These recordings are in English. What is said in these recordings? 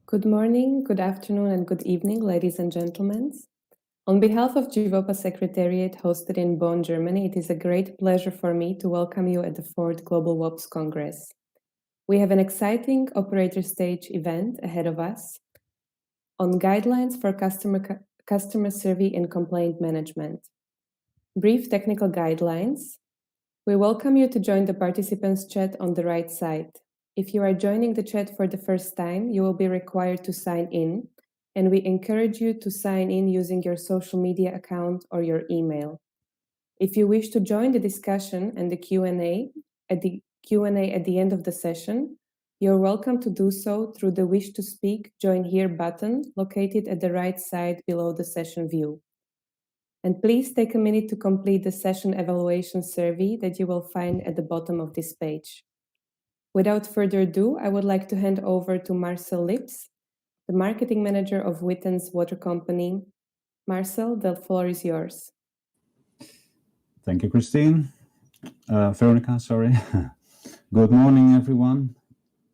Good morning, good afternoon, and good evening, ladies and gentlemen. On behalf of GIVOPA Secretariat hosted in Bonn, Germany, it is a great pleasure for me to welcome you at the 4th Global WOPS Congress. We have an exciting operator stage event ahead of us on guidelines for customer survey and complaint management. Brief technical guidelines. We welcome you to join the participants chat on the right side. If you are joining the chat for the first time, you will be required to sign in, and we encourage you to sign in using your social media account or your email. If you wish to join the discussion and the Q&A at the end of the session, you're welcome to do so through the Wish to Speak Join Here button located at the right side below the session view. And please take a minute to complete the session evaluation survey that you will find at the bottom of this page. Without further ado, I would like to hand over to Marcel Lips, the marketing manager of Wittens Water Company. Marcel, the floor is yours. Thank you, Christine. Veronica, sorry. Good morning, everyone.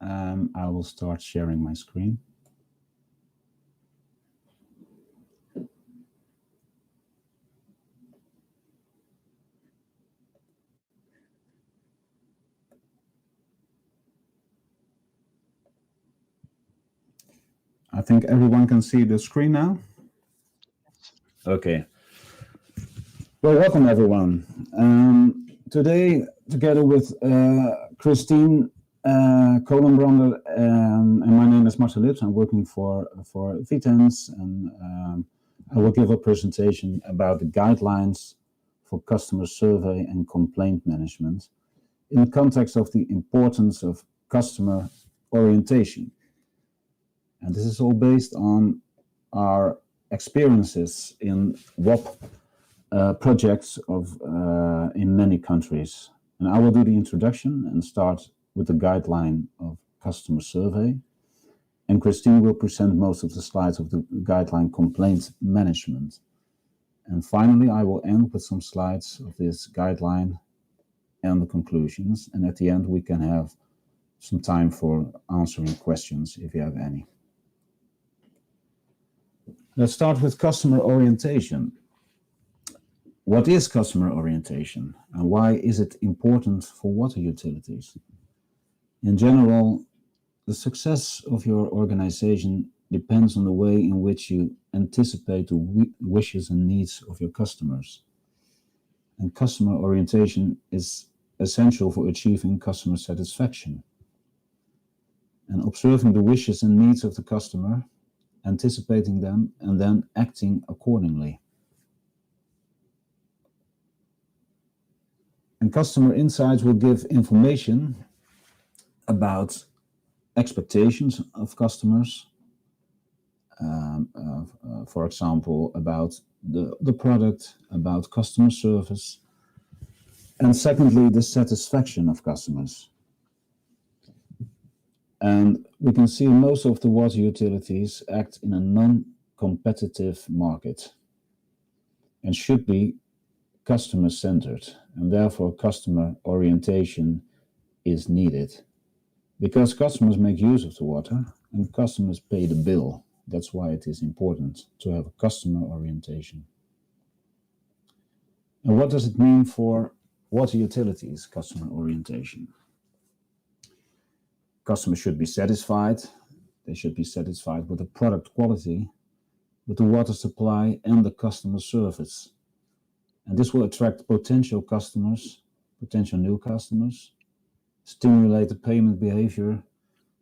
I will start sharing my screen. I think everyone can see the screen now. Okay. Well, welcome everyone. Today, together with Christine Kolenbrander, and my name is Marcel Lips. I'm working for Wittens, and I will give a presentation about the guidelines for customer survey and complaint management in the context of the importance of customer orientation. And this is all based on our experiences in WOP projects in many countries. And I will do the introduction and start with the guideline of customer survey. And Christine will present most of the slides of the guideline complaint management. And finally, I will end with some slides of this guideline and the conclusions. And at the end, we can have some time for answering questions if you have any. Let's start with customer orientation. What is customer orientation and why is it important for water utilities? In general, the success of your organization depends on the way in which you anticipate the wishes and needs of your customers. And customer orientation is essential for achieving customer satisfaction. And observing the wishes and needs of the customer, anticipating them, and then acting accordingly. And customer insights will give information about expectations of customers, for example, about the product, about customer service, and secondly, the satisfaction of customers. And we can see most of the water utilities act in a non-competitive market and should be customer-centered, and therefore customer orientation is needed. Because customers make use of the water and customers pay the bill. That's why it is important to have a customer orientation. And what does it mean for water utilities, customer orientation? Customers should be satisfied. They should be satisfied with the product quality, with the water supply and the customer service. And this will attract potential customers, potential new customers, stimulate the payment behavior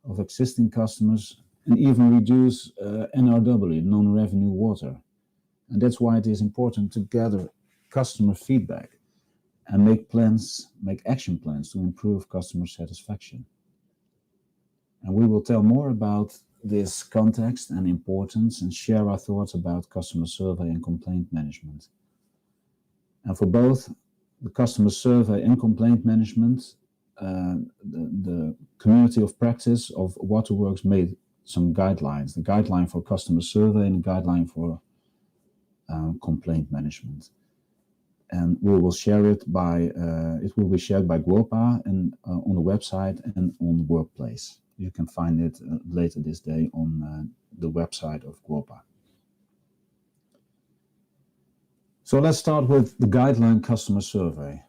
of existing customers, and even reduce NRW, non-revenue water. And that's why it is important to gather customer feedback and make action plans to improve customer satisfaction. And we will tell more about this context and importance and share our thoughts about customer survey and complaint management. And for both the customer survey and complaint management, the community of practice of Waterworks made some guidelines, the guideline for customer survey and the guideline for complaint management. And we will share it it will be shared by GWOPA and on the website and on the workplace. You can find it later this day on the website of GWOPA. So let's start with the guideline customer survey.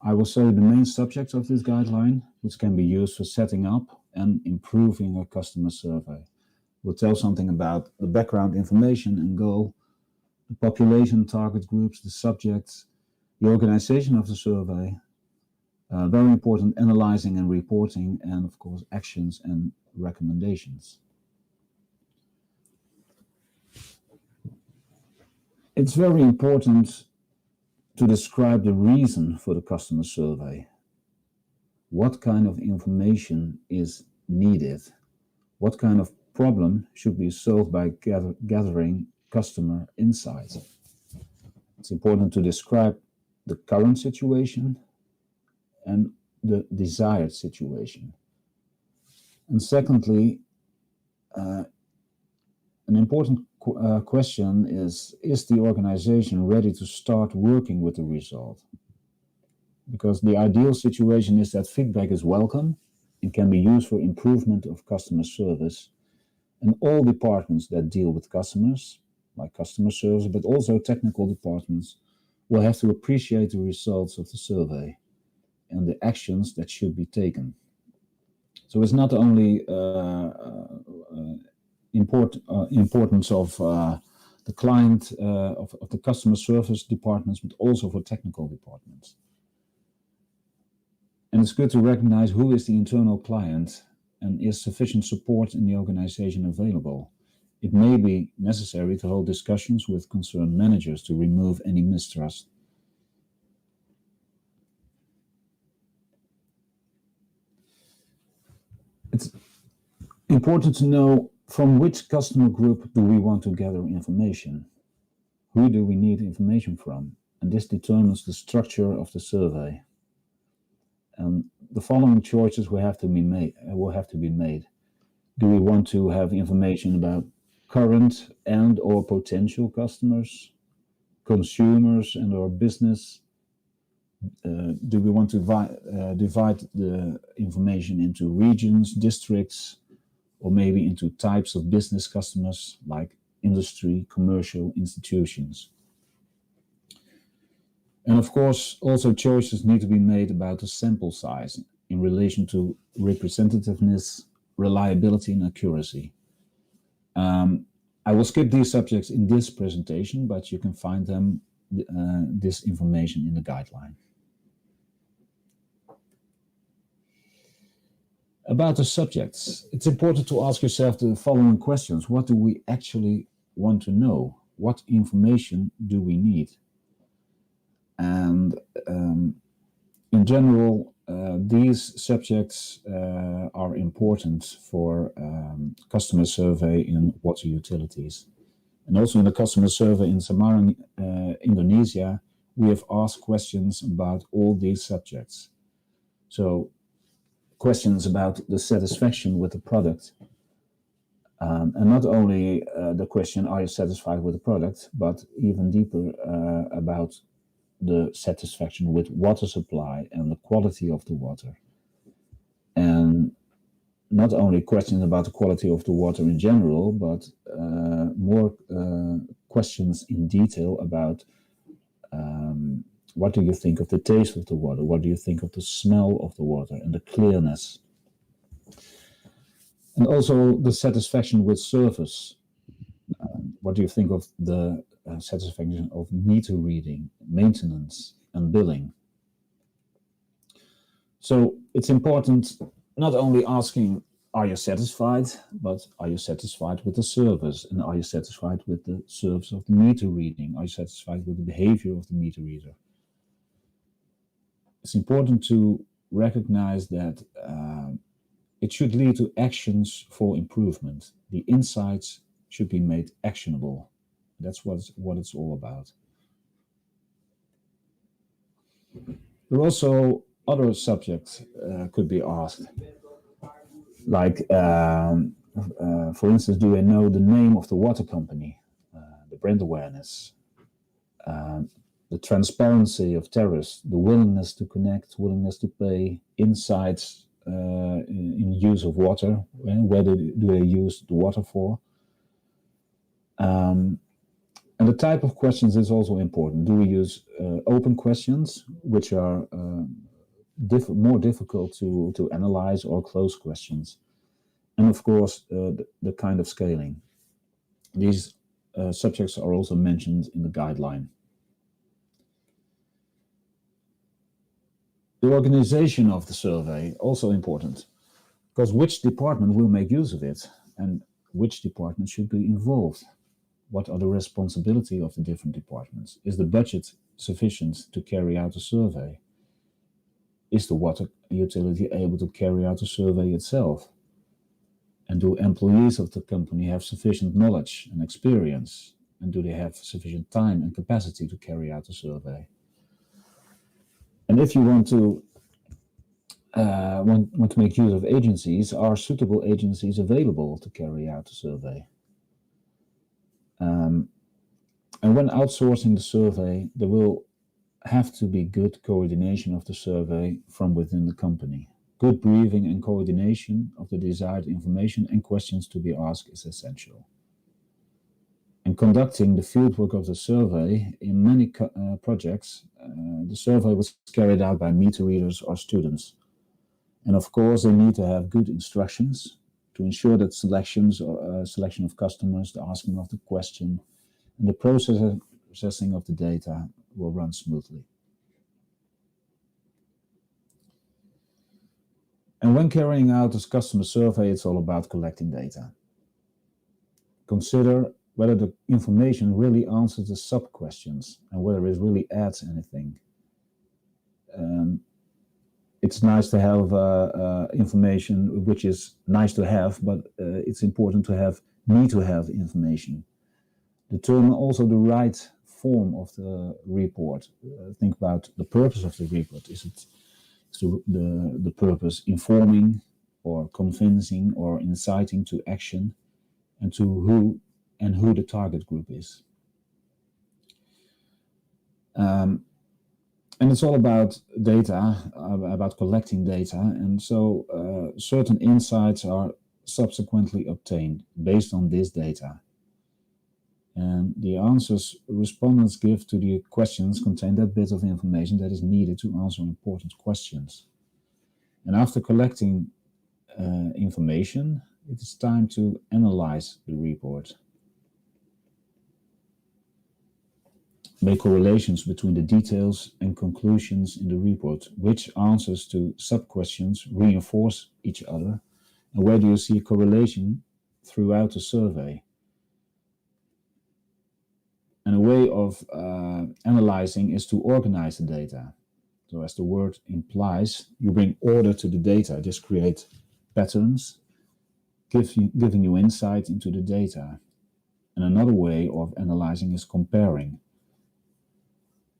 I will show you the main subjects of this guideline, which can be used for setting up and improving a customer survey. We'll tell something about the background information and goal, the population target groups, the subjects, the organization of the survey, very important, analyzing and reporting, and of course actions and recommendations. It's very important to describe the reason for the customer survey. What kind of information is needed? What kind of problem should be solved by gathering customer insights? It's important to describe the current situation and the desired situation. And secondly, an important question is the organization ready to start working with the result? Because the ideal situation is that feedback is welcome and can be used for improvement of customer service. And all departments that deal with customers, like customer service, but also technical departments, will have to appreciate the results of the survey and the actions that should be taken. So it's not only importance of the client, of the customer service departments, but also for technical departments. And it's good to recognize who is the internal client and is sufficient support in the organization available. It may be necessary to hold discussions with concerned managers to remove any mistrust. It's important to know from which customer group do we want to gather information? Who do we need information from? And this determines the structure of the survey. And the following choices will have to be made. Do we want to have information about current and or potential customers, consumers and or business? Do we want to divide the information into regions, districts, or maybe into types of business customers like industry, commercial, institutions? And of course, also choices need to be made about the sample size in relation to representativeness, reliability, and accuracy. I will skip these subjects in this presentation, but you can find them, this information in the guideline. About the subjects, it's important to ask yourself the following questions. What do we actually want to know? What information do we need? And in general, these subjects are important for customer survey in water utilities. And also in the customer survey in Semarang, Indonesia, we have asked questions about all these subjects. So questions about the satisfaction with the product. And not only the question, are you satisfied with the product, but even deeper about the satisfaction with water supply and the quality of the water. And not only questions about the quality of the water in general, but more questions in detail about what do you think of the taste of the water? What do you think of the smell of the water and the clearness? And also the satisfaction with service. What do you think of the satisfaction of meter reading, maintenance, and billing? So it's important not only asking, are you satisfied, but are you satisfied with the service? And are you satisfied with the service of the meter reading? Are you satisfied with the behavior of the meter reader? It's important to recognize that it should lead to actions for improvement. The insights should be made actionable. That's what it's all about. There are also other subjects could be asked, like, for instance, do I know the name of the water company, the brand awareness, the transparency of tariffs, the willingness to connect, willingness to pay, insights in use of water? Where do they use the water for? And the type of questions is also important. Do we use open questions, which are more difficult to analyze, or closed questions? And of course, the kind of scaling. These subjects are also mentioned in the guideline. The organization of the survey, also important, because which department will make use of it, and which department should be involved? What are the responsibility of the different departments? Is the budget sufficient to carry out a survey? Is the water utility able to carry out a survey itself? And do employees of the company have sufficient knowledge and experience? And do they have sufficient time and capacity to carry out a survey? And if you want to make use of agencies, are suitable agencies available to carry out a survey? And when outsourcing the survey, there will have to be good coordination of the survey from within the company. Good briefing and coordination of the desired information and questions to be asked is essential. And conducting the fieldwork of the survey, in many projects, the survey was carried out by meter readers or students. And of course, they need to have good instructions to ensure that selection of customers, the asking of the question, and the processing of the data will run smoothly. And when carrying out this customer survey, it's all about collecting data. Consider whether the information really answers the sub-questions and whether it really adds anything. It's nice to have information which is nice to have, but it's important to need to have information. Determine also the right form of the report. Think about the purpose of the report. Is the purpose informing or convincing or inciting to action, and to who the target group is? And it's all about data, about collecting data, and so certain insights are subsequently obtained based on this data. And the answers respondents give to the questions contain that bit of information that is needed to answer important questions. And after collecting information, it is time to analyze the report. Make correlations between the details and conclusions in the report. Which answers to sub-questions reinforce each other? And where do you see a correlation throughout the survey? And a way of analyzing is to organize the data. So as the word implies, you bring order to the data. This creates patterns, giving you insight into the data. And another way of analyzing is comparing.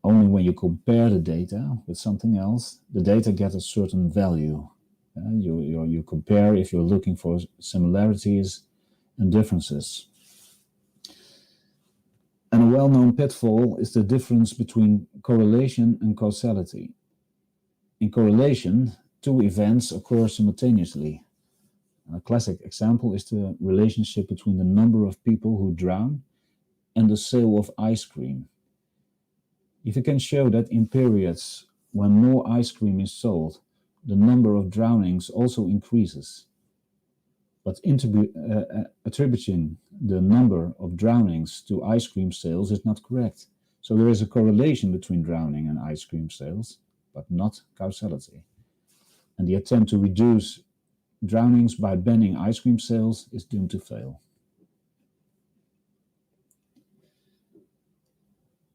Only when you compare the data with something else, the data gets a certain value. You compare if you're looking for similarities and differences. And a well-known pitfall is the difference between correlation and causality. In correlation, two events occur simultaneously. A classic example is the relationship between the number of people who drown and the sale of ice cream. If you can show that in periods when more ice cream is sold, the number of drownings also increases. But attributing the number of drownings to ice cream sales is not correct. So there is a correlation between drowning and ice cream sales, but not causality. And the attempt to reduce drownings by banning ice cream sales is doomed to fail.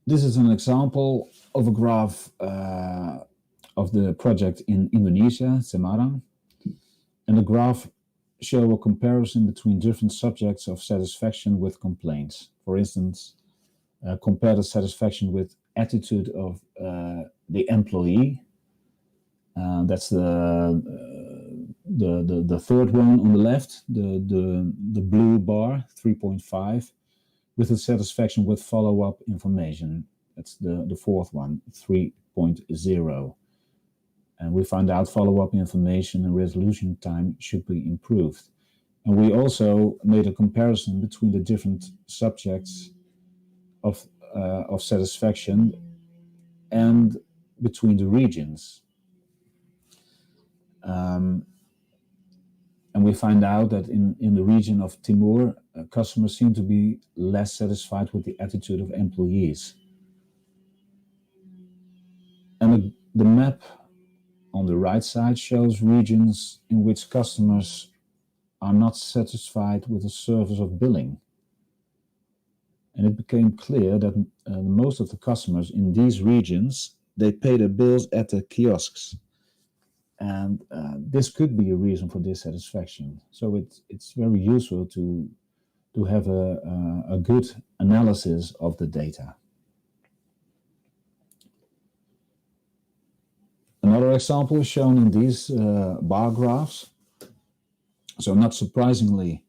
This is an example of a graph of the project in Indonesia, Semarang. And the graph show a comparison between different subjects of satisfaction with complaints. For instance, compare the satisfaction with attitude of the employee. That's the third one on the left, the blue bar, 3.5, with the satisfaction with follow-up information. That's the fourth one, 3.0. And we found out follow-up information and resolution time should be improved. And we also made a comparison between the different subjects of satisfaction and between the regions. And we find out that in the region of Timor, customers seem to be less satisfied with the attitude of employees. And the map on the right side shows regions in which customers are not satisfied with the service of billing. And it became clear that most of the customers in these regions, they pay their bills at the kiosks. And this could be a reason for dissatisfaction. So it's very useful to have a good analysis of the data. Another example is shown in these bar graphs. So not surprisingly,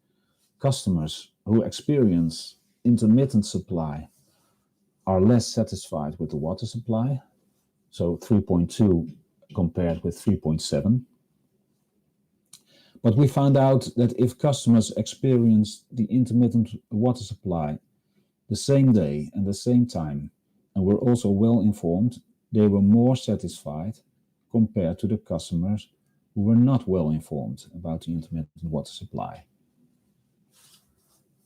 customers who experience intermittent supply are less satisfied with the water supply. So 3.2 compared with 3.7. But we found out that if customers experience the intermittent water supply the same day and the same time, and were also well informed, they were more satisfied compared to the customers who were not well informed about the intermittent water supply.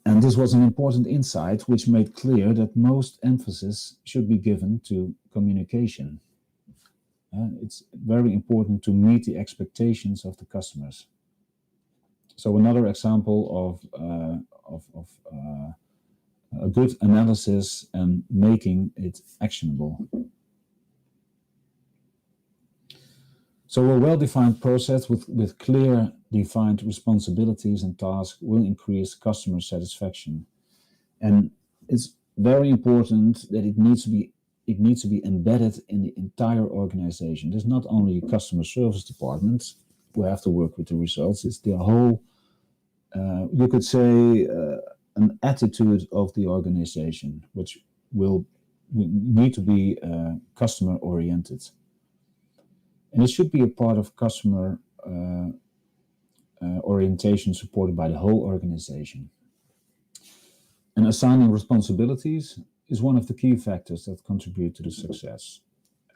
And this was an important insight which made clear that most emphasis should be given to communication. It's very important to meet the expectations of the customers. So another example of a good analysis and making it actionable. So a well-defined process with clear defined responsibilities and tasks will increase customer satisfaction. And it's very important that it needs to be embedded in the entire organization. There's not only a customer service department who have to work with the results, it's the whole, you could say, an attitude of the organization, which will need to be customer oriented. And it should be a part of customer orientation supported by the whole organization. And assigning responsibilities is one of the key factors that contribute to the success.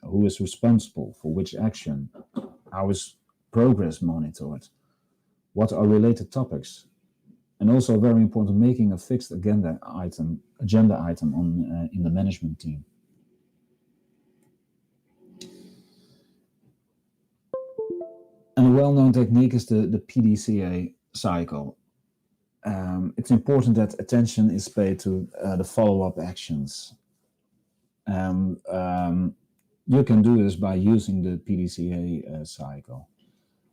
Who is responsible for which action? How is progress monitored? What are related topics? And also very important, making a fixed agenda item on in the management team. And a well-known technique is the PDCA cycle. It's important that attention is paid to the follow-up actions. You can do this by using the PDCA cycle,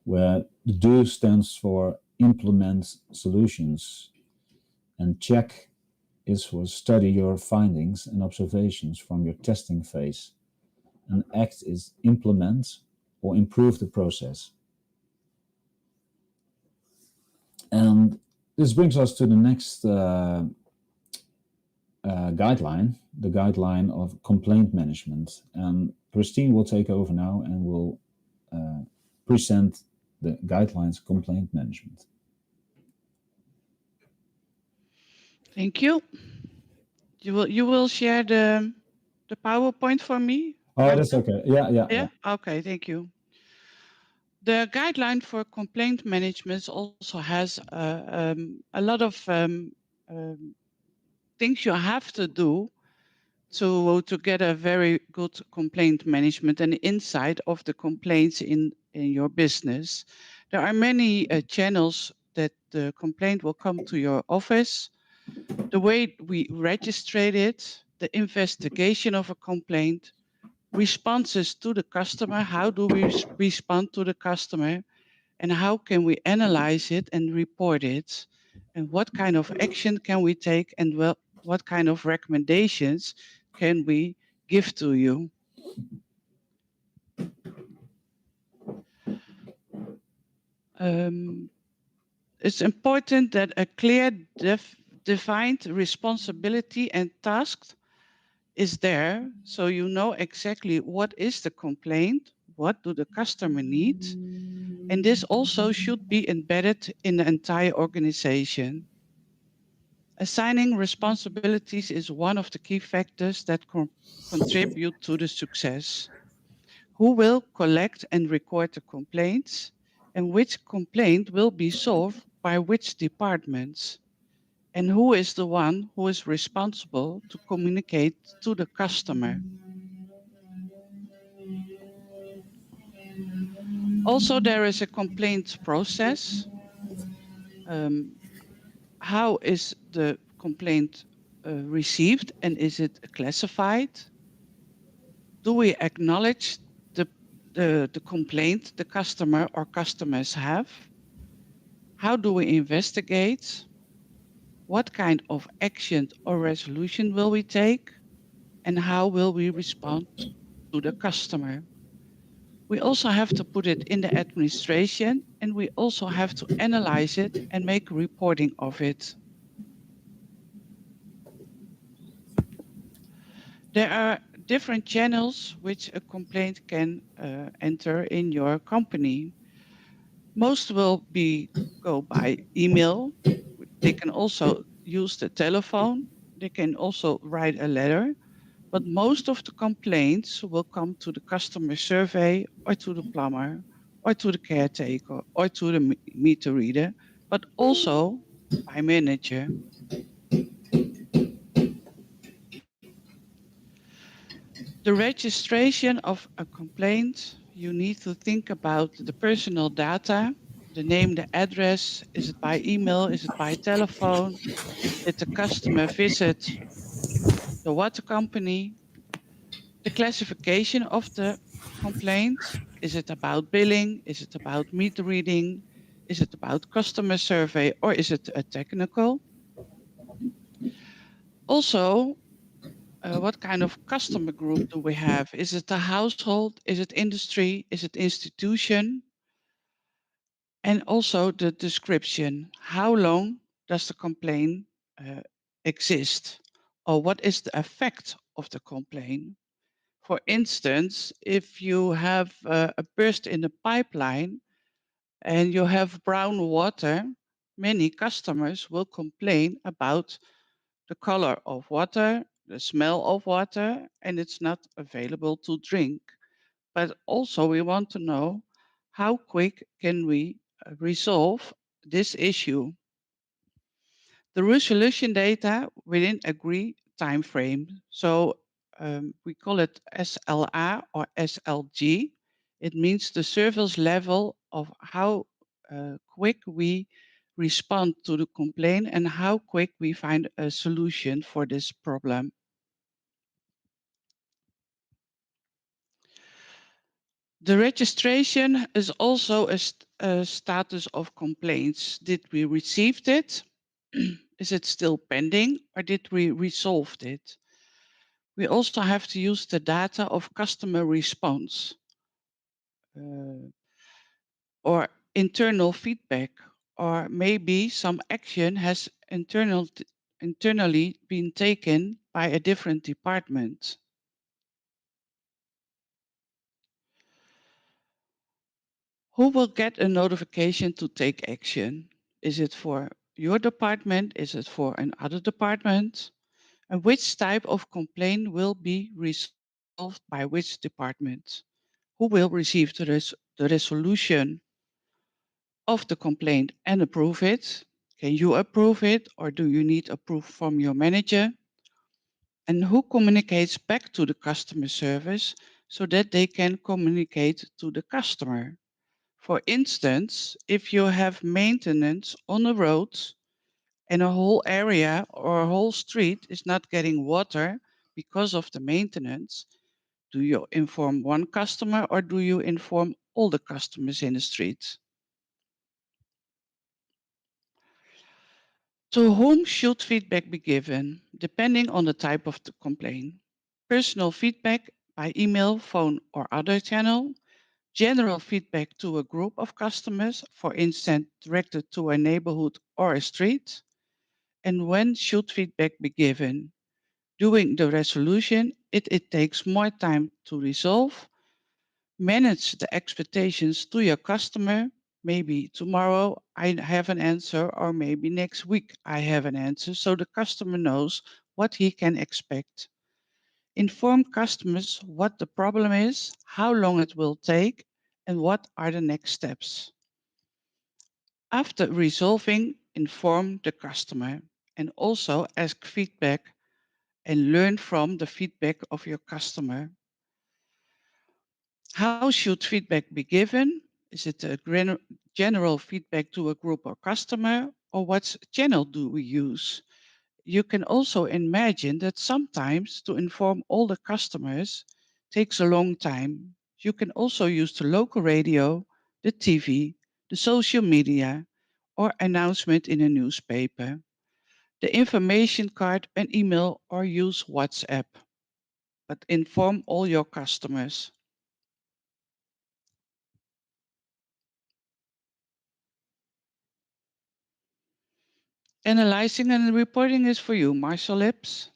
where the DO stands for implement solutions, and check is for study your findings and observations from your testing phase, and act is implement or improve the process. And this brings us to the next guideline, the guideline of complaint management. And Christine will take over now and will present the guidelines of complaint management. Thank you. You will share the PowerPoint for me? Oh, that's okay. Yeah. Okay, thank you. The guideline for complaint management also has a lot of things you have to do to get a very good complaint management and insight of the complaints in your business. There are many channels that the complaint will come to your office, the way we register it, the investigation of a complaint, responses to the customer, how do we respond to the customer, and how can we analyze it and report it, and what kind of action can we take, and what kind of recommendations can we give to you. It's important that a clear defined responsibility and task is there, so you know exactly what is the complaint, what do the customer need, and this also should be embedded in the entire organization. Assigning responsibilities is one of the key factors that contribute to the success. Who will collect and record the complaints, and which complaint will be solved by which departments? And who is the one who is responsible to communicate to the customer? Also, there is a complaint process. How is the complaint received, and is it classified? Do we acknowledge the complaint the customer or customers have? How do we investigate? What kind of action or resolution will we take? And how will we respond to the customer? We also have to put it in the administration, and we also have to analyze it and make reporting of it. There are different channels which a complaint can enter in your company. Most will go by email. They can also use the telephone. They can also write a letter. But most of the complaints will come to the customer survey or to the plumber or to the caretaker or to the meter reader, but also by manager. The registration of a complaint, you need to think about the personal data, the name, the address. Is it by email? Is it by telephone? Did the customer visit the water company? The classification of the complaint. Is it about billing? Is it about meter reading? Is it about customer survey, or is it a technical? Also, what kind of customer group do we have? Is it a household? Is it industry? Is it institution? And also the description. How long does the complaint exist? Or what is the effect of the complaint? For instance, if you have a burst in the pipeline and you have brown water, many customers will complain about the color of water, the smell of water, and it's not available to drink. But also we want to know how quick can we resolve this issue. The resolution data within agreed time frame. So we call it SLA or SLG. It means the service level of how quick we respond to the complaint and how quick we find a solution for this problem. The registration is also a status of complaints. Did we receive it? Is it still pending, or did we resolve it? We also have to use the data of customer response or internal feedback, or maybe some action has internally been taken by a different department. Who will get a notification to take action? Is it for your department? Is it for another department? And which type of complaint will be resolved by which department? Who will receive the resolution of the complaint and approve it? Can you approve it, or do you need approval from your manager? And who communicates back to the customer service so that they can communicate to the customer? For instance, if you have maintenance on a road and a whole area or a whole street is not getting water because of the maintenance, do you inform one customer or do you inform all the customers in the street? To whom should feedback be given, depending on the type of the complaint? Personal feedback by email, phone, or other channel. General feedback to a group of customers, for instance, directed to a neighborhood or a street. And when should feedback be given? Doing the resolution, it takes more time to resolve. manage the expectations to your customer. Maybe tomorrow I have an answer, or maybe next week I have an answer, so the customer knows what he can expect. Inform customers what the problem is, how long it will take, and what are the next steps. After resolving, inform the customer and also ask feedback and learn from the feedback of your customer. How should feedback be given? Is it a general feedback to a group or customer, or what channel do we use? You can also imagine that sometimes to inform all the customers takes a long time. You can also use the local radio, the TV, the social media, or announcement in a newspaper, the information card, an email, or use WhatsApp. But inform all your customers. Analyzing and reporting is for you, Marcel Lips.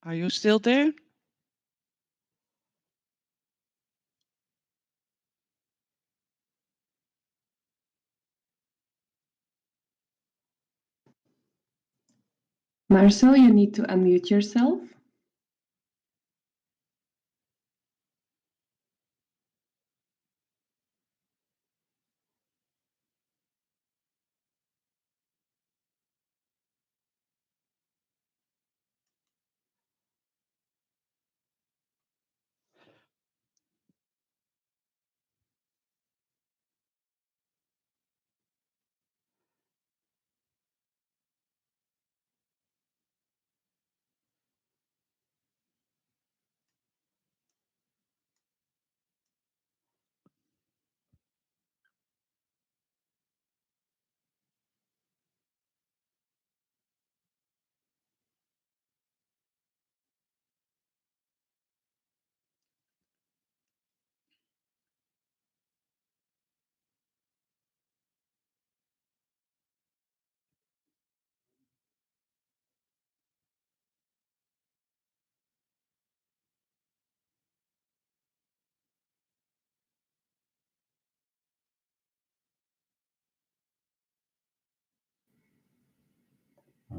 Are you still there? Marcel, you need to unmute yourself.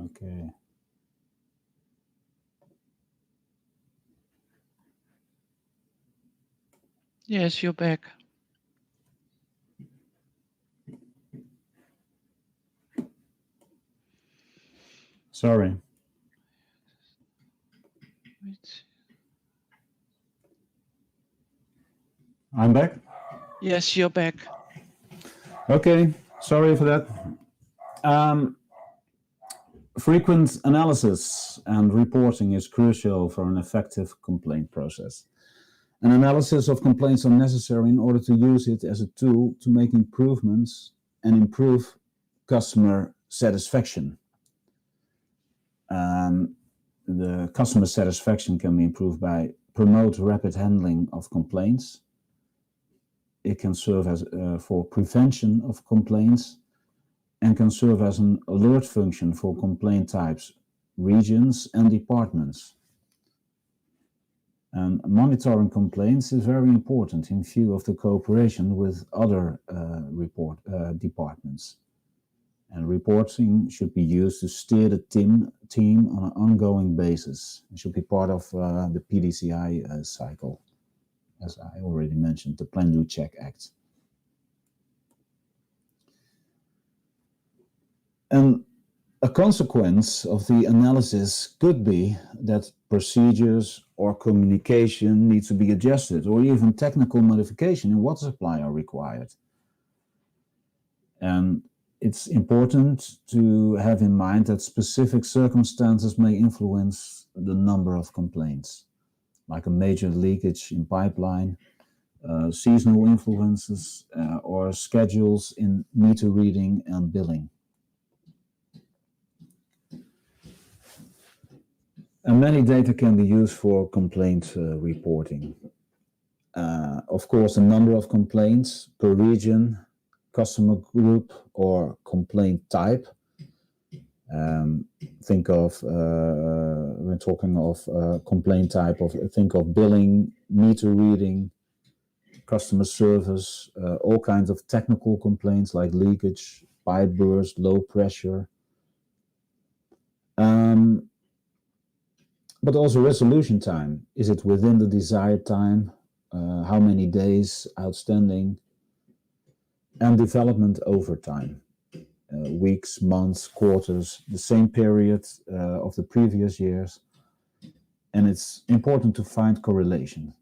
Okay. Yes, you're back. Sorry. I'm back. Yes, you're back. Okay. Sorry for that. Frequent analysis and reporting is crucial for an effective complaint process. An analysis of complaints are necessary in order to use it as a tool to make improvements and improve customer satisfaction. The customer satisfaction can be improved by promote rapid handling of complaints. It can serve as for prevention of complaints and can serve as an alert function for complaint types, regions, and departments. And monitoring complaints is very important in view of the cooperation with other departments. And reporting should be used to steer the team on an ongoing basis. It should be part of the PDCI cycle, as I already mentioned, the Plan, Do, Check Act. And a consequence of the analysis could be that procedures or communication needs to be adjusted, or even technical modification in water supply are required. And it's important to have in mind that specific circumstances may influence the number of complaints, like a major leakage in pipeline, seasonal influences, or schedules in meter reading and billing. And many data can be used for complaint reporting. Of course, the number of complaints per region, customer group, or complaint type Think of, when talking of complaint type, think of billing, meter reading, customer service, all kinds of technical complaints like leakage, pipe burst, low pressure. But also resolution time. Is it within the desired time? How many days outstanding? And development over time. Weeks, months, quarters, the same period of the previous years. And it's important to find correlation.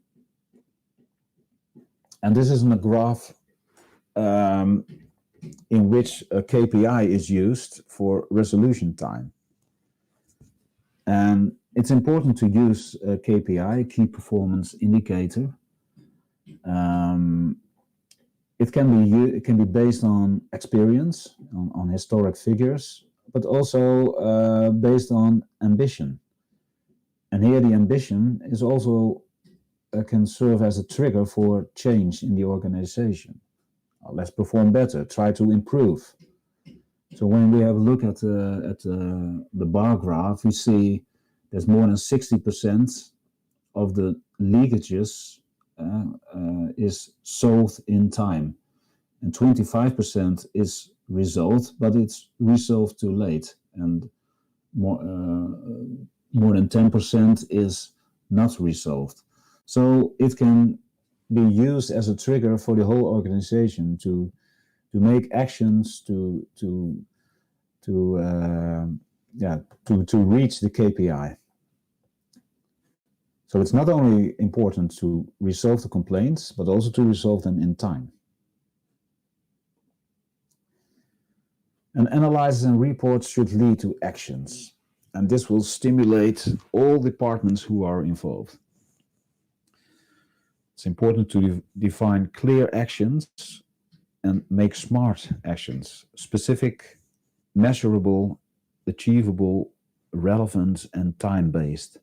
And this is in a graph in which a KPI is used for resolution time. And it's important to use a KPI, key performance indicator. It can be based on experience, on historic figures, but also based on ambition. And here the ambition is also can serve as a trigger for change in the organization. Let's perform better, try to improve. So when we have a look at the bar graph, we see there's more than 60% of the leakages is solved in time, and 25% is resolved, but it's resolved too late, and more than 10% is not resolved. So it can be used as a trigger for the whole organization to make actions to reach the KPI. So it's not only important to resolve the complaints, but also to resolve them in time. And analysis and reports should lead to actions, and this will stimulate all departments who are involved. It's important to define clear actions and make smart actions, specific, measurable, achievable, relevant, and time-based.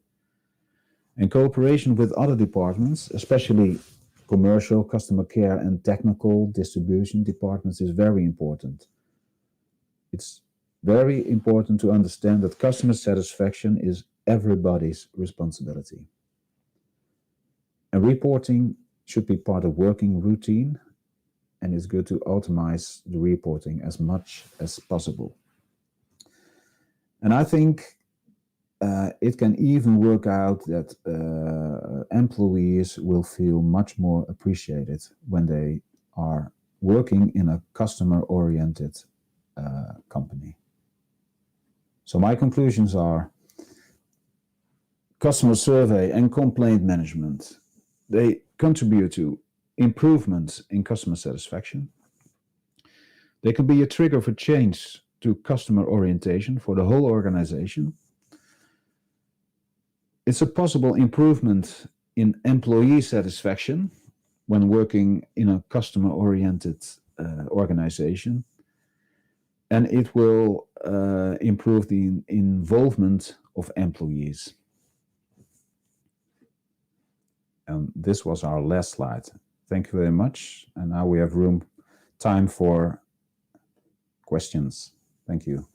And cooperation with other departments, especially commercial, customer care, and technical distribution departments, is very important. It's very important to understand that customer satisfaction is everybody's responsibility. And reporting should be part of working routine, and it's good to automate the reporting as much as possible. And I think it can even work out that employees will feel much more appreciated when they are working in a customer-oriented company. So my conclusions are: customer survey and complaint management, they contribute to improvements in customer satisfaction. They can be a trigger for change to customer orientation for the whole organization. It's a possible improvement in employee satisfaction when working in a customer-oriented organization. And it will improve the involvement of employees. And this was our last slide. Thank you very much. And now we have time for questions. Thank you.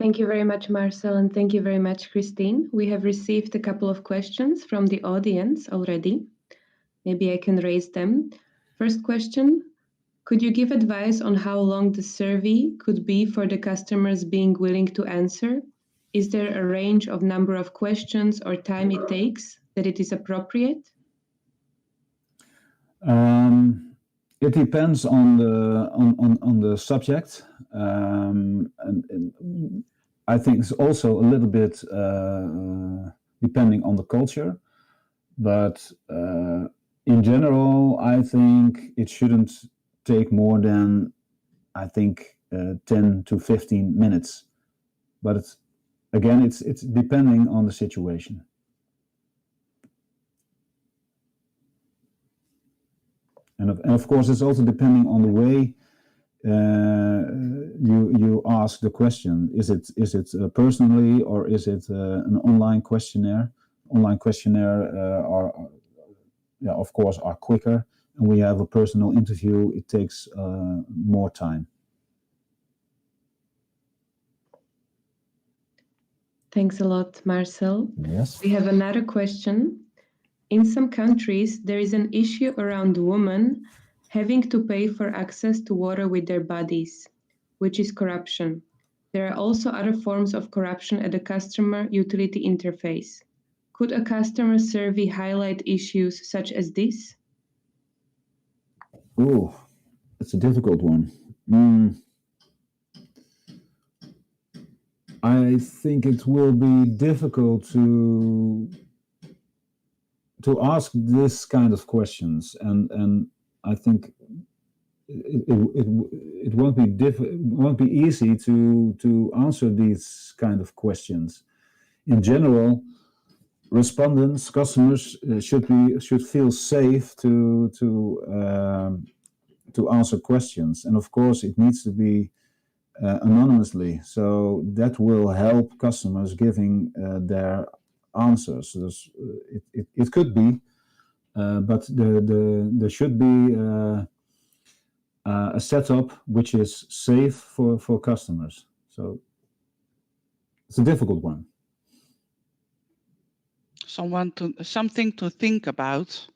Thank you very much, Marcel, and thank you very much, Christine. We have received a couple of questions from the audience already. Maybe I can raise them. First question, could you give advice on how long the survey could be for the customers being willing to answer? Is there a range of number of questions or time it takes that it is appropriate? It depends on the subject, and I think it's also a little bit depending on the culture, but in general, I think it shouldn't take more than 10 to 15 minutes. But it's depending on the situation. And of course, it's also depending on the way you ask the question: is it personally, or is it an online questionnaire? Online questionnaire of course, are quicker, and we have a personal interview. It takes more time. Thanks a lot, Marcel. Yes. We have another question. In some countries, there is an issue around women having to pay for access to water with their bodies, which is corruption. There are also other forms of corruption at the customer utility interface. Could a customer survey highlight issues such as this? Oh, it's a difficult one. I think it will be difficult to ask this kind of questions, and I think it won't be easy to answer these kind of questions. In general, respondents, customers should feel safe to answer questions, and of course it needs to be anonymously, so that will help customers giving their answers. It could be, but there should be a setup which is safe for customers. So it's a difficult one. Something to think about.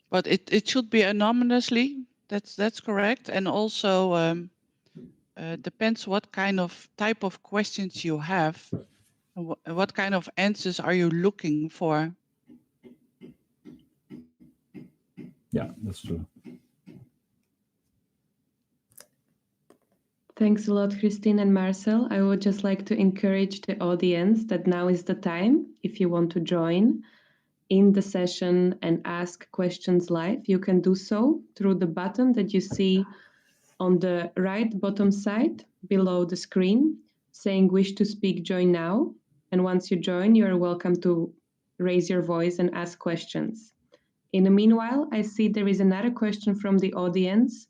But it should be anonymously. That's correct, and also depends what kind of type of questions you have, and what kind of answers are you looking for. Yeah, that's true. Thanks a lot, Christine and Marcel. I would just like to encourage the audience that now is the time. If you want to join in the session and ask questions live, you can do so through the button that you see on the right bottom side below the screen, saying "Wish to speak, join now." And once you join, you are welcome to raise your voice and ask questions. In the meanwhile, I see there is another question from the audience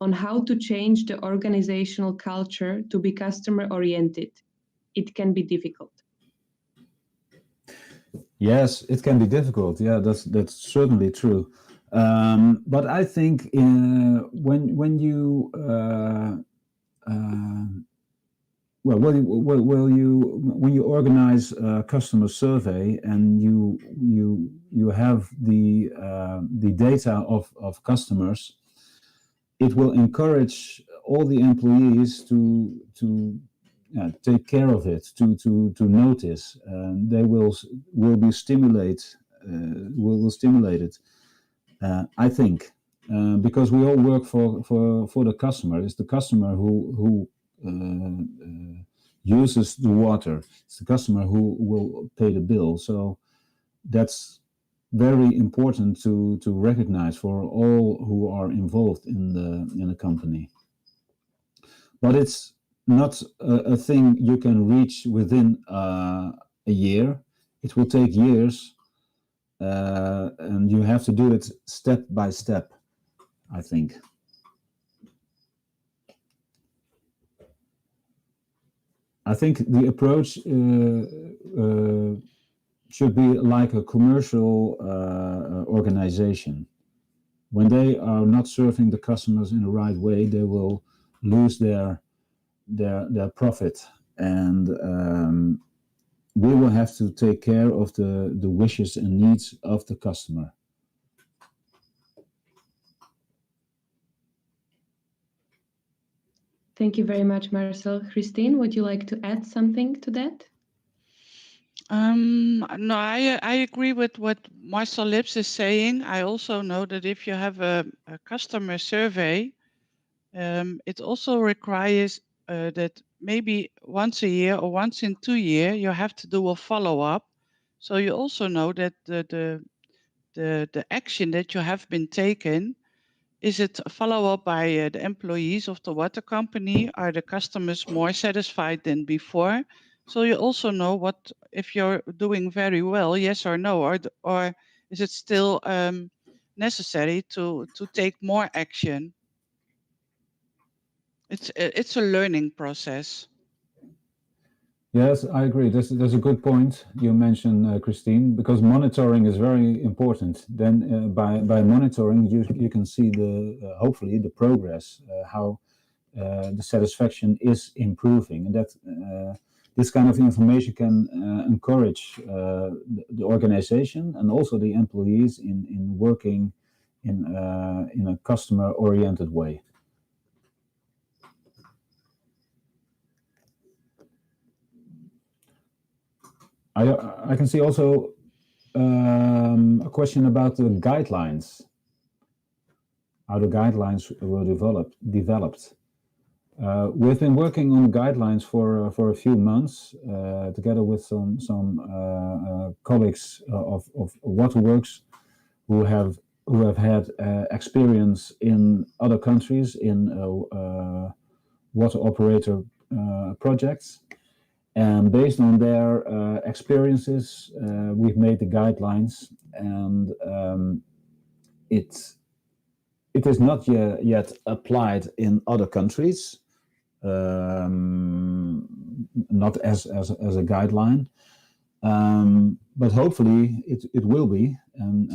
on how to change the organizational culture to be customer-oriented. It can be difficult. Yes, it can be difficult. Yeah, that's certainly true. But I think when you when you organize a customer survey and you have the data of customers, it will encourage all the employees to take care of it, to notice. They will be stimulated. I think, because we all work for the customer. It's the customer who uses the water. It's the customer who will pay the bill. So that's very important to recognize for all who are involved in the company. But it's not a thing you can reach within a year. It will take years, and you have to do it step by step, I think. I think the approach should be like a commercial organization. When they are not serving the customers in the right way, they will lose their profit, and we will have to take care of the wishes and needs of the customer. Thank you very much, Marcel. Christine, would you like to add something to that? No, I agree with what Marcel Lips is saying. I also know that if you have a customer survey, it also requires that maybe once a year or once in 2 years, you have to do a follow-up. So you also know that the action that you have been taken, is it a follow-up by the employees of the water company? Are the customers more satisfied than before? So you also know what if you're doing very well, yes or no, or is it still necessary to take more action? It's a learning process. Yes, I agree. That's a good point you mentioned, Christine, because monitoring is very important. Then by monitoring, you can see the hopefully the progress, how the satisfaction is improving, and that this kind of information can encourage the organization and also the employees in working in a customer-oriented way. I can see also a question about the guidelines, how the guidelines were developed. We've been working on guidelines for a few months together with some colleagues of Waterworks who have had experience in other countries in water operator projects. And based on their experiences, we've made the guidelines, and it is not yet applied in other countries, not as a guideline, but hopefully it will be. And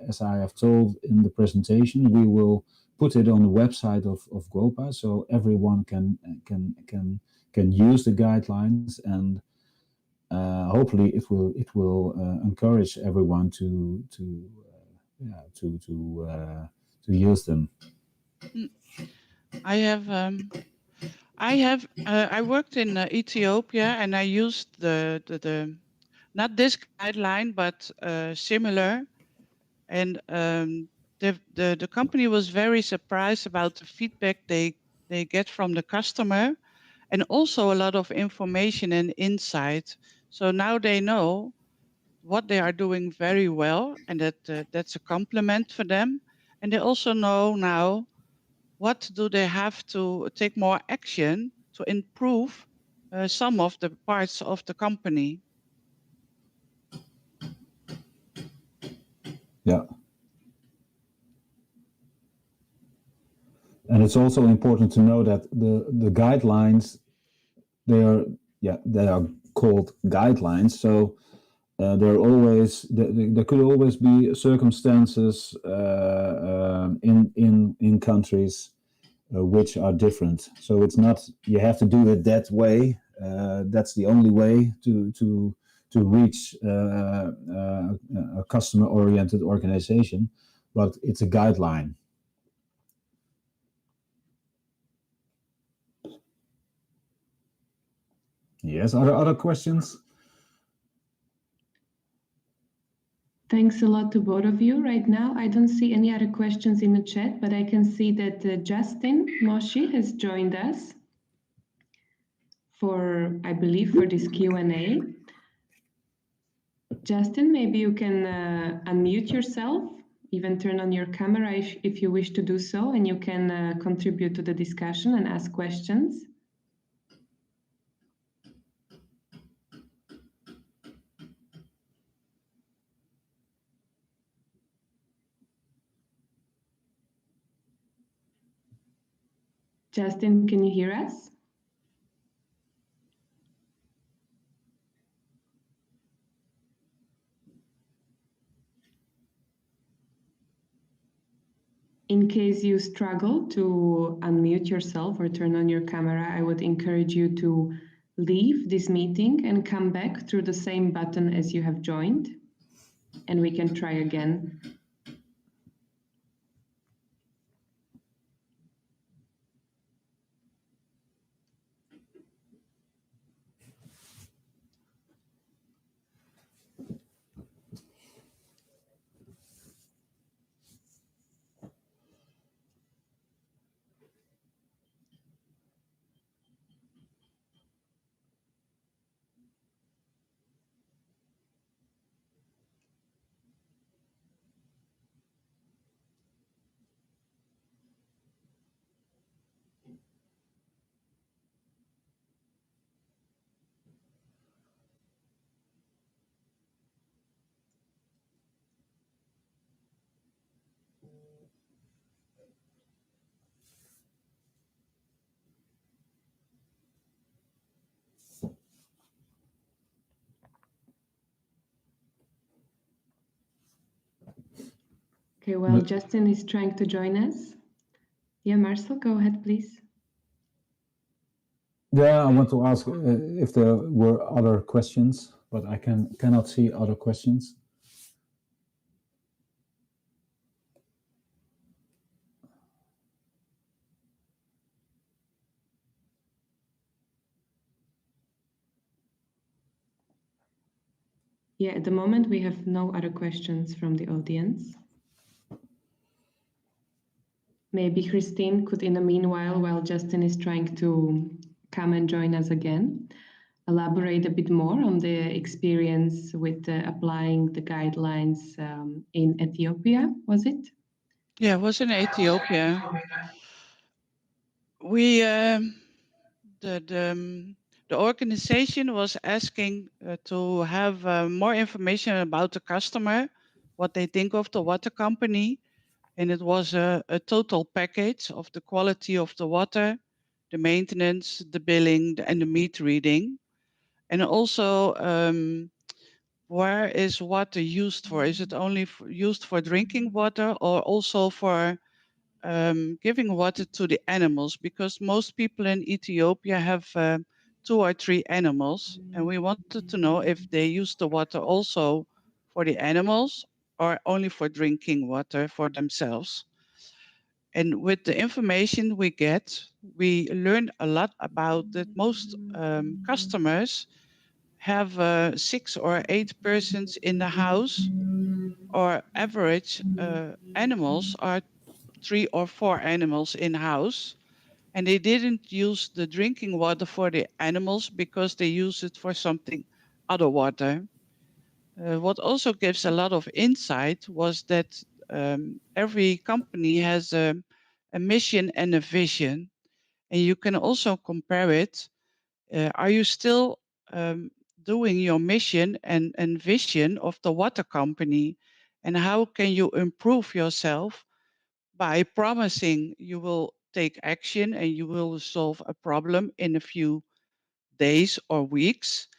as I have told in the presentation, we will put it on the website of GWOPA, so everyone can use the guidelines, and hopefully it will encourage everyone to use them. I worked in Ethiopia, and I used the not this guideline but similar, and the company was very surprised about the feedback they get from the customer, and also a lot of information and insight. So now they know what they are doing very well, and that's a compliment for them. And they also know now what do they have to take more action to improve some of the parts of the company. Yeah. And it's also important to know that the guidelines, they are called guidelines. So there could always be circumstances in countries which are different. So it's not you have to do it that way. That's the only way to reach a customer-oriented organization, but it's a guideline. Yes, are there other questions? Thanks a lot to both of you. Right now, I don't see any other questions in the chat, but I can see that Justin Moshi has joined us I believe, for this Q&A. Justin, maybe you can unmute yourself, even turn on your camera if you wish to do so, and you can contribute to the discussion and ask questions. Justin, can you hear us? In case you struggle to unmute yourself or turn on your camera, I would encourage you to leave this meeting and come back through the same button as you have joined, and we can try again. Okay, well, Justin is trying to join us. Yeah, Marcel, go ahead, please. Yeah, I want to ask if there were other questions, but I cannot see other questions. Yeah, at the moment we have no other questions from the audience. Maybe Christine could, in the meanwhile, while Justin is trying to come and join us again, elaborate a bit more on the experience with applying the guidelines in Ethiopia, was it? Yeah, it was in Ethiopia. We the organization was asking to have more information about the customer, what they think of the water company, and it was a total package of the quality of the water, the maintenance, the billing, and the meter reading, and also where is water used for? Is it only used for drinking water or also for giving water to the animals? Because most people in Ethiopia have 2 or 3 animals, and we wanted to know if they use the water also for the animals or only for drinking water for themselves. And with the information we get, we learn a lot about that most customers have 6 or 8 persons in the house, or average animals are 3 or 4 animals in house, and they didn't use the drinking water for the animals because they use it for something other water. What also gives a lot of insight was that every company has a mission and a vision, and you can also compare it. Are you still doing your mission and vision of the water company? And how can you improve yourself by promising you will take action and you will solve a problem in a few days or weeks?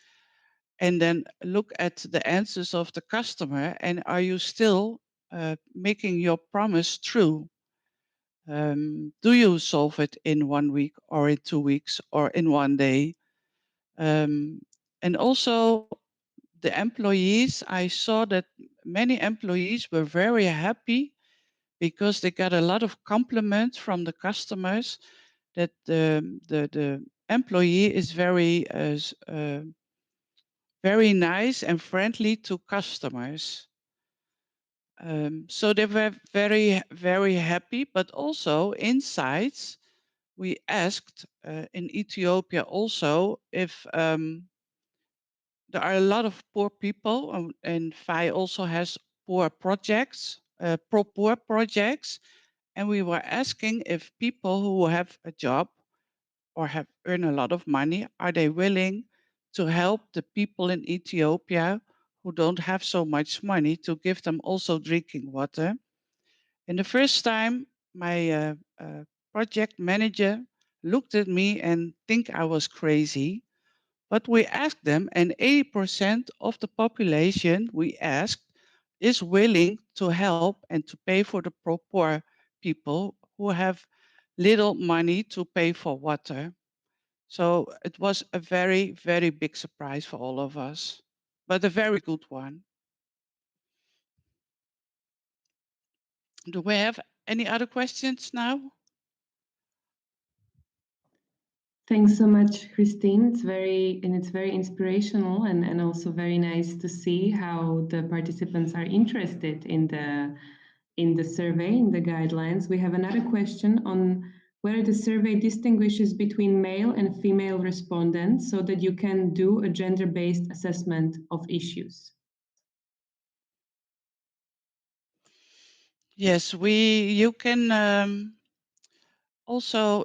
And then look at the answers of the customer, and are you still making your promise true? Do you solve it in 1 week or in 2 weeks or in 1 day? And also the employees, I saw that many employees were very happy because they got a lot of compliments from the customers that the employee is very nice and friendly to customers. So they were very, very happy, but also inside, we asked in Ethiopia also if there are a lot of poor people, and FAI also has poor projects, pro-poor projects, and we were asking if people who have a job or have earned a lot of money, are they willing to help the people in Ethiopia who don't have so much money to give them also drinking water? And the first time, my project manager looked at me and think I was crazy. But we asked them, and 80% of the population we asked is willing to help and to pay for the poor people who have little money to pay for water. So it was a very, very big surprise for all of us, but a very good one. Do we have any other questions now? Thanks so much, Christine. It's very inspirational and also very nice to see how the participants are interested in the survey, in the guidelines. We have another question on whether the survey distinguishes between male and female respondents so that you can do a gender-based assessment of issues. Yes, you can also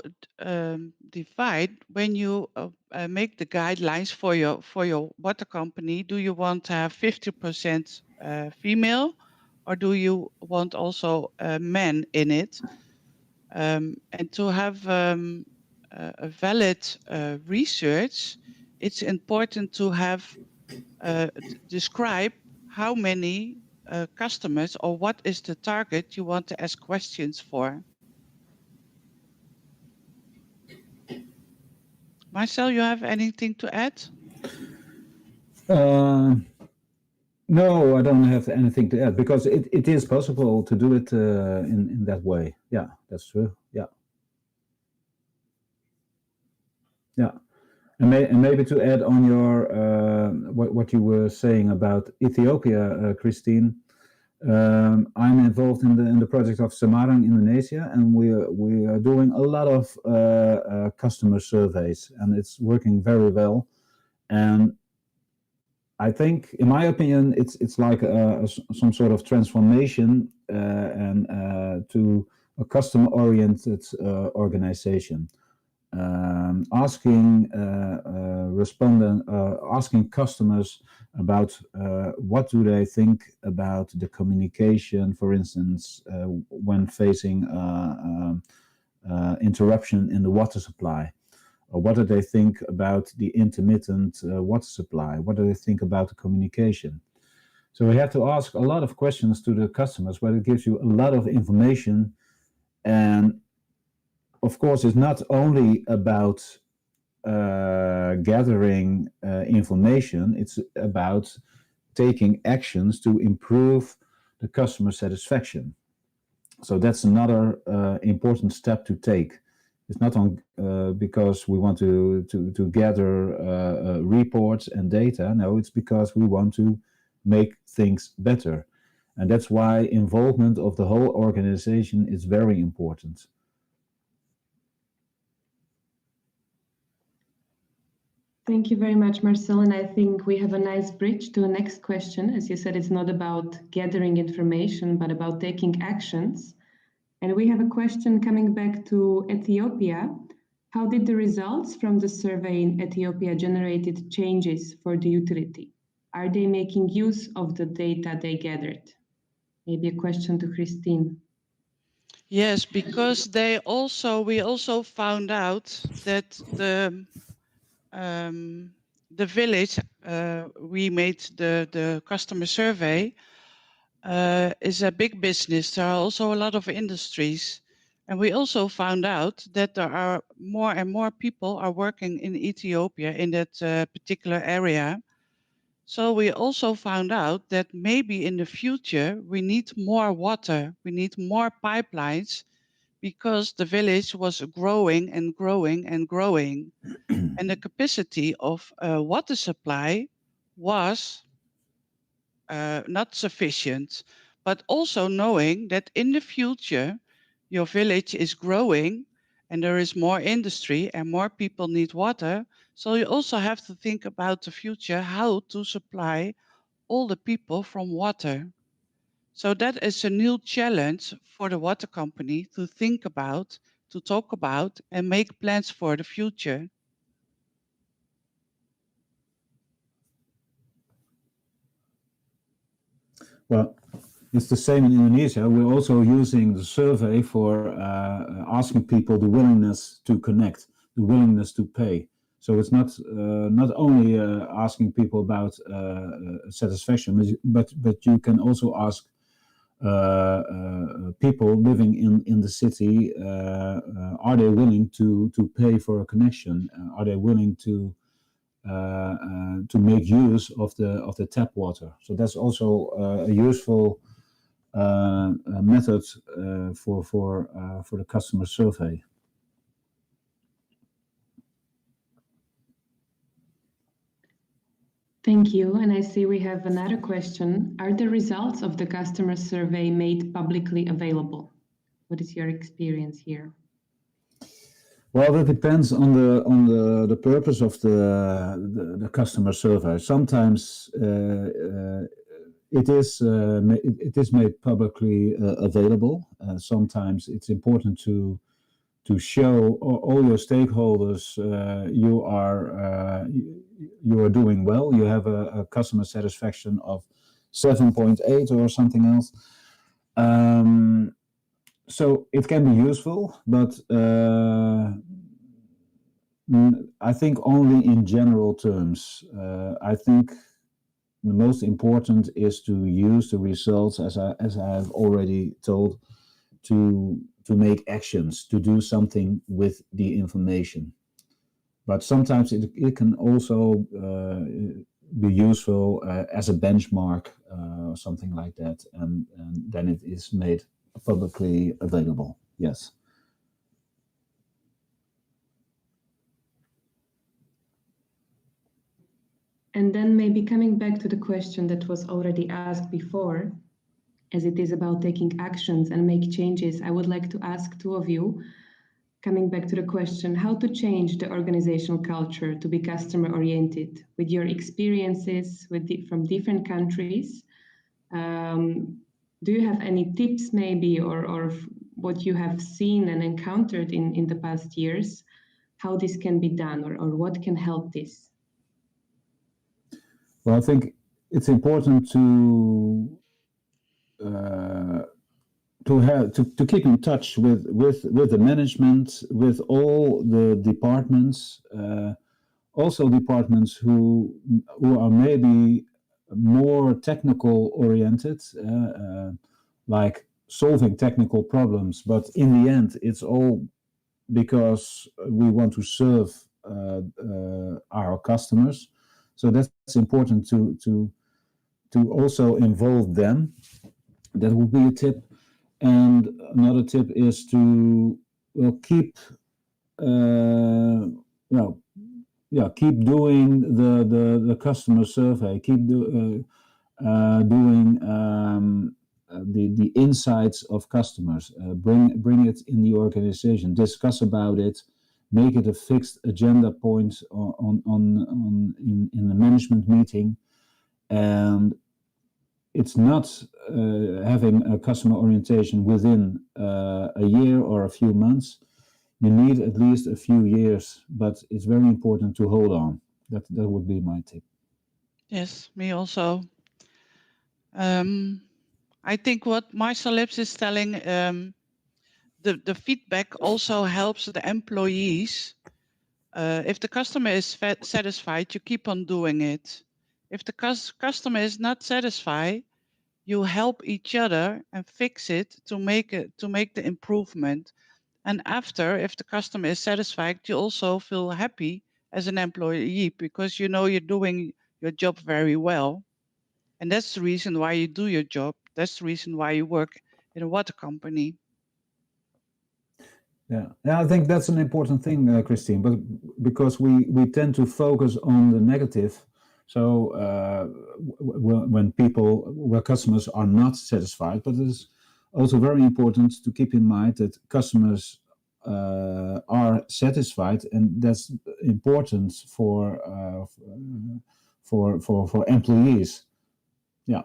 divide when you make the guidelines for your water company. Do you want to have 50% female, or do you want also men in it? And to have a valid research, it's important to have describe how many customers, or what is the target you want to ask questions for? Marcel, you have anything to add? No, I don't have anything to add because it is possible to do it in that way. Yeah, that's true. Yeah. Yeah. And maybe to add on your what you were saying about Ethiopia, Christine, I'm involved in the project of Semarang, Indonesia, and we are doing a lot of customer surveys, and it's working very well. And I think, in my opinion, it's like some sort of transformation and to a customer-oriented organization. Asking asking customers about what do they think about the communication, for instance, when facing interruption in the water supply, or what do they think about the intermittent water supply? What do they think about the communication? So we have to ask a lot of questions to the customers, but it gives you a lot of information. And of course, it's not only about gathering information, it's about taking actions to improve the customer satisfaction. So that's another important step to take. It's not on because we want to gather reports and data. No, it's because we want to make things better. And that's why involvement of the whole organization is very important. Thank you very much, Marcel. And I think we have a nice bridge to the next question. As you said, it's not about gathering information, but about taking actions. And we have a question coming back to Ethiopia. How did the results from the survey in Ethiopia generated changes for the utility? Are they making use of the data they gathered? Maybe a question to Christine. Yes, because we also found out that the village, we made the customer survey, is a big business. There are also a lot of industries. And we also found out that there are more and more people are working in Ethiopia in that particular area. So we also found out that maybe in the future, we need more water, we need more pipelines, because the village was growing and growing and growing. And the capacity of water supply was not sufficient, but also knowing that in the future, your village is growing and there is more industry and more people need water. So you also have to think about the future, how to supply all the people from water. So that is a new challenge for the water company to think about, to talk about, and make plans for the future. Well, it's the same in Indonesia. We're also using the survey for asking people the willingness to connect, the willingness to pay. So it's not only asking people about satisfaction, but you can also ask people living in the city, are they willing to pay for a connection? Are they willing to make use of the tap water? So that's also a useful method for the customer survey. Thank you. And I see we have another question. Are the results of the customer survey made publicly available? What is your experience here? Well, that depends on the purpose of the customer survey. Sometimes it is made publicly available. Sometimes it's important to show all your stakeholders you are doing well. You have a customer satisfaction of 7.8 or something else. So it can be useful, but I think only in general terms. I think the most important is to use the results, as I have already told, to make actions, to do something with the information. But sometimes it can also be useful as a benchmark or something like that, and then it is made publicly available. Yes. And then maybe coming back to the question that was already asked before, as it is about taking actions and make changes, I would like to ask two of you, coming back to the question, how to change the organizational culture to be customer oriented with your experiences from different countries. Do you have any tips maybe, or what you have seen and encountered in the past years, how this can be done, or what can help this? Well, I think it's important to keep in touch with the management, with all the departments, also departments who are maybe more technical oriented, like solving technical problems. But in the end, it's all because we want to serve our customers. So that's important to also involve them. That would be a tip. And another tip is to keep keep doing the customer survey, keep doing the insights of customers, bring it in the organization, discuss about it, make it a fixed agenda point in the management meeting. And it's not having a customer orientation within a year or a few months. You need at least a few years, but it's very important to hold on. That would be my tip. Yes, me also. I think what Marcel Lips is telling, the feedback also helps the employees. If the customer is satisfied, you keep on doing it. If the customer is not satisfied, you help each other and fix it to make the improvement. And after, if the customer is satisfied, you also feel happy as an employee because you know you're doing your job very well. And that's the reason why you do your job. That's the reason why you work in a water company. Yeah, I think that's an important thing, Christine, but because we tend to focus on the negative. So when customers are not satisfied, but it's also very important to keep in mind that customers are satisfied, and that's important for employees. Yeah.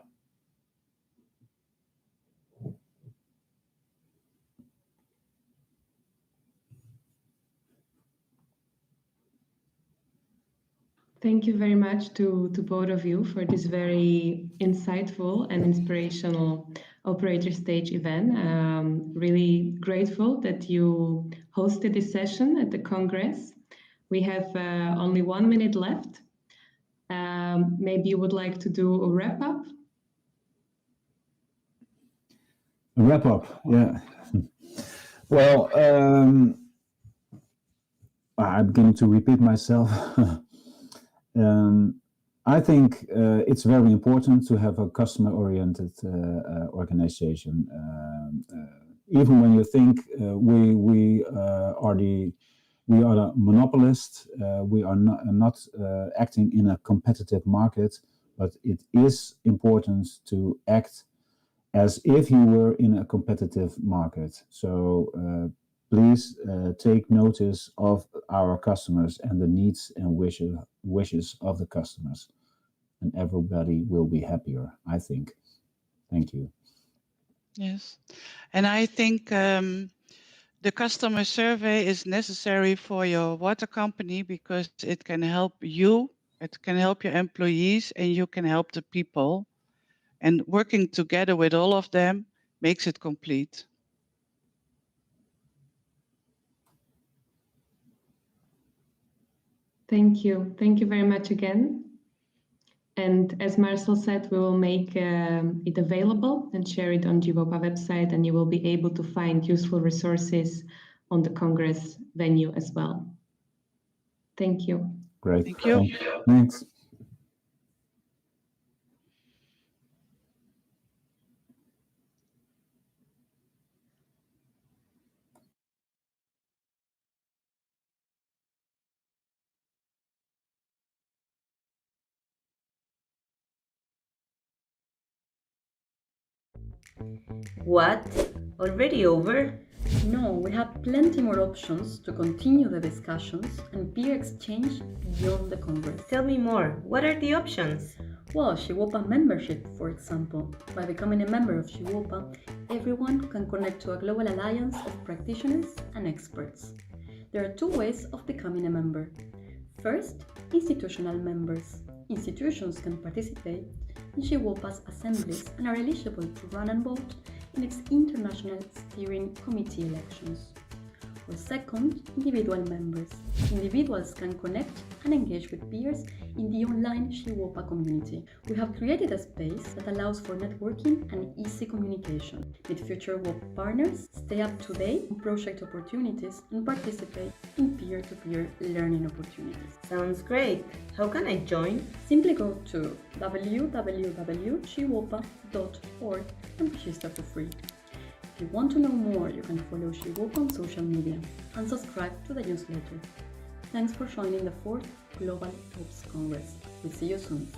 Thank you very much to both of you for this very insightful and inspirational Operator Stage event. Really grateful that you hosted this session at the Congress. We have only 1 minute left. Maybe you would like to do a wrap up? A wrap up, yeah. Well, I'm going to repeat myself. I think it's very important to have a customer-oriented organization. Even when you think we are the monopolist, we are not acting in a competitive market, but it is important to act as if you were in a competitive market. So please take notice of our customers and the needs and wishes of the customers, and everybody will be happier, I think. Thank you. Yes, and I think the customer survey is necessary for your water company because it can help you, it can help your employees, and you can help the people. And working together with all of them makes it complete. Thank you. Thank you very much again. And as Marcel said, we will make it available and share it on GWOPA website, and you will be able to find useful resources on the Congress venue as well. Thank you. Great. Thank you. Thanks. What? Already over? No, we have plenty more options to continue the discussions and peer exchange beyond the Congress. Tell me more. What are the options? Well, GWOPA membership, for example. By becoming a member of GWOPA, everyone can connect to a global alliance of practitioners and experts. There are two ways of becoming a member. First, institutional members. Institutions can participate in GWOPA's assemblies and are eligible to run and vote in its international steering committee elections. Or second, individual members. Individuals can connect and engage with peers in the online GWOPA community. We have created a space that allows for networking and easy communication. Meet future WOP partners, stay up to date on project opportunities, and participate in peer-to-peer learning opportunities. Sounds great. How can I join? Simply go to www.gwopa.org and register for free. If you want to know more, you can follow GWOPA on social media and subscribe to the newsletter. Thanks for joining the 4th Global WOPS Congress. We'll see you soon.